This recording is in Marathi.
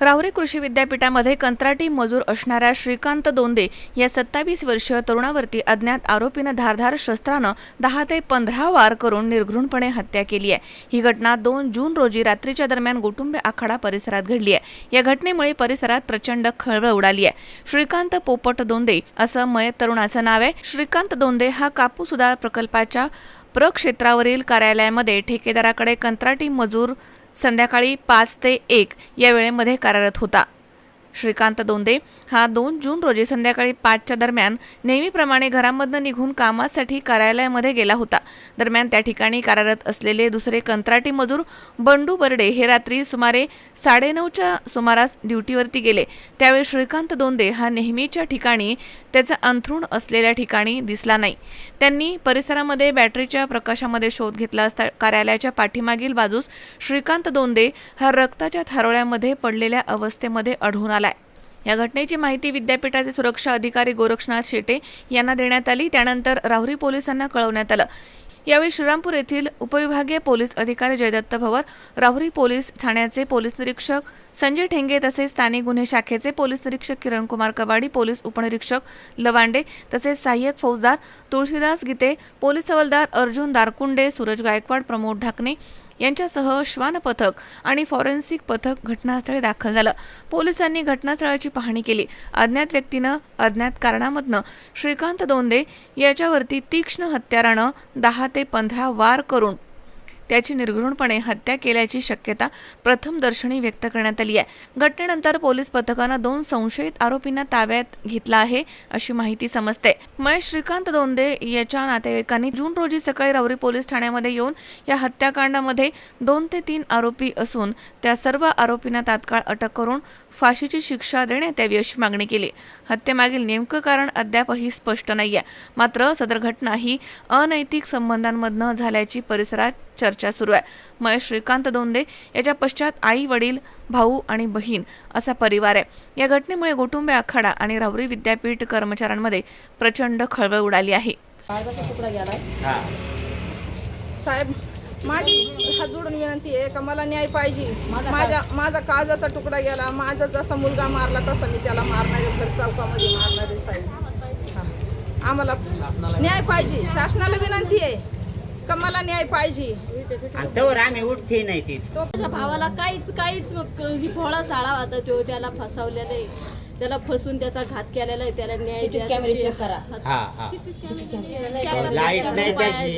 राहुरी कृषी विद्यापीठामध्ये कंत्राटी मजूर असणाऱ्या श्रीकांत दोंदे या 27 वर्षीय तरुणावरती अज्ञात आरोपीनं धारधार शस्त्रानं 10 ते 15 वार करून निर्घृणपणे हत्या केली आहे। ही घटना 2 जून रोजी रात्रीच्या दरम्यान गोटुंबे आखाडा परिसरात घडली आहे। या घटनेमुळे परिसरात प्रचंड खळबळ उडाली आहे। श्रीकांत पोपट दोंदे असं मयत तरुणाचं नाव आहे। श्रीकांत दोंदे हा कापूस सुधार प्रकल्पाच्या प्रक्षेत्रावरील कार्यालयामध्ये ठेकेदाराकडे कंत्राटी मजूर संध्याकाळी 5 ते 1 या वेळेमध्ये कार्यरत होता। श्रीकांत दोंदे हा 2 जून रोजी संध्याकाळी 5च्या दरम्यान नेहमीप्रमाणे घरामधून निघून कामासाठी कार्यालयामध्ये गेला होता। दरम्यान त्या ठिकाणी कार्यरत असलेले दुसरे कंत्राटी मजूर बंडू बर्डे हे रात्री सुमारे 9:30च्या सुमारास ड्युटीवरती गेले। त्यावेळी श्रीकांत दोंदे हा नेहमीच्या ठिकाणी त्याचा अंथरूण असलेल्या ठिकाणी दिसला नाही। त्यांनी परिसरामध्ये बॅटरीच्या प्रकाशामध्ये शोध घेतला असता कार्यालयाच्या पाठीमागील बाजूस श्रीकांत दोंदे हा रक्ताच्या थारोळ्यामध्ये पडलेल्या अवस्थेमध्ये आढळून आलाय। या घटनेची माहिती विद्यापीठाचे सुरक्षा अधिकारी गोरक्षनाथ शेटे यांना देण्यात आली। त्यानंतर राहुरी पोलिसांना कळवण्यात आलं। यावेळी श्रीरामपूर येथील उपविभागीय पोलीस अधिकारी जयदत्त भवर, राहुरी पोलीस ठाण्याचे पोलीस निरीक्षक संजय ठेंगे तसेच स्थानिक गुन्हे शाखेचे पोलीस निरीक्षक किरणकुमार कवाडी, पोलीस उपनिरीक्षक लवांडे तसेच सहाय्यक फौजदार तुळशीदास गीते, पोलीस हवालदार अर्जुन दारकुंडे, सूरज गायकवाड, प्रमोद ढाकणे यांच्यासह श्वान पथक आणि फॉरेन्सिक पथक घटनास्थळी दाखल झालं। पोलिसांनी घटनास्थळाची पाहणी केली। अज्ञात व्यक्तीनं अज्ञात कारणामधनं श्रीकांत दोंदे याच्यावरती तीक्ष्ण हत्यारानं 10 ते 15 वार करून त्याची निर्घृणपणे हत्या केल्याची शक्यता प्रथमदर्शनी व्यक्त करण्यात आली आहे। घटनेनंतर पोलीस पथकानं 2 संशयित आरोपींना ताब्यात घेतला आहे अशी माहिती समजते। महेश श्रीकांत दोंदे याच्या नातेवाईकांनी जून रोजी सकाळी राहुरी पोलीस ठाण्यामध्ये येऊन या हत्याकांडामध्ये 2 ते 3 आरोपी असून त्या सर्व आरोपींना तात्काळ अटक करून फाशीची शिक्षा देण्यात यावी अशी मागणी केली। हत्येमागील नेमकं कारण अद्यापही स्पष्ट नाहीये। मात्र सदर घटना ही अनैतिक संबंधांमधनं झाल्याची परिसरात चर्चा सुरू आहे। महेश श्रीकांत दोंदे याच्या पश्चात आई, वडील, भाऊ आणि बहीण असा परिवार आहे। या घटनेमुळे गोटुंबे आखाडा आणि राहुरी विद्यापीठ कर्मचाऱ्यांमध्ये प्रचंड खळबळ उडाली आहे। साहेब, माझी हात जोडून विनंती आहे का मला न्याय पाहिजे। माझा काळजाचा तुकडा गेला। माझा जसा मुलगा मारला तसा मी त्याला मारणारे, घर चौकामध्ये मारणारे साहेब। आम्हाला न्याय पाहिजे। शासनाला विनंती आहे का मला न्याय पाहिजे। आम्ही उठते नाही ती तो माझ्या भावाला काहीच भोळा साळा होता। तो त्याला फसवलेलं आहे, त्याला फसून त्याचा घात केलेला आहे। त्याला न्याय कॅमेरे चेक करा। लाईट नाही त्याची